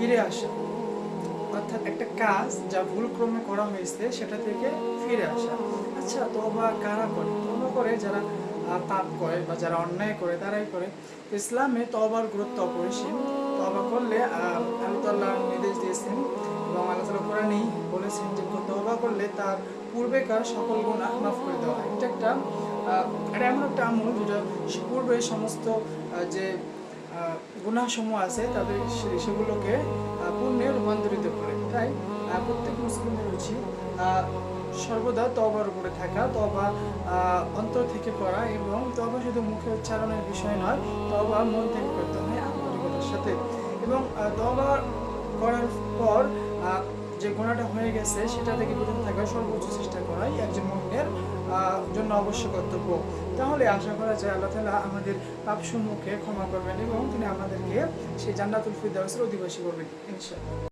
ফিরে আসা, অর্থাৎ একটা কাজ যা ভুলক্রমে করা হয়েছে সেটা থেকে ফিরে আসা। আচ্ছা, তওবা কারা করে? তওবা করে যারা পাপ করে বা যারা অন্যায় করে তারাই করে। তো ইসলামে তওবার গুরুত্ব অপরিসীম। তওবা করলে আল্লাহ তাআলা নির্দেশ দিয়েছেন এবং আল্লাহ তাআলা কোরআনেই বলেছেন যে তওবা করলে তার পূর্বেকার সকল গুনাহ মাফ করে দেওয়া হয়। এটা এমন একটা আমল যেটা পূর্বে সমস্ত যে গুনাহসমূহ আছে তাদের সেগুলোকে পুণ্যে রূপান্তরিত করে। তাই প্রত্যেক মুসলিমের উচিত সর্বদা তওবার উপরে থাকা, তওবা অন্তর থেকে করা, এবং তওবা শুধু মুখে উচ্চারণের বিষয় নয়, তওবা মন থেকে করতে হয় আন্তরিকতার সাথে। এবং তওবা করার পর যে গুনাহটা হয়ে গেছে সেটা থেকে বিরত থাকার সর্বোচ্চ চেষ্টা করাই একজন মুমিনের জন্য অবশ্যই কর্তব্য। তাহলে আশা করা যায় আল্লাহ তাআলা আমাদের পাপসমূহকে ক্ষমা করবেন এবং তিনি আমাদেরকে সেই জান্নাতুল ফিরদাউসের অধিবাসী করবেন ইনশাআল্লাহ।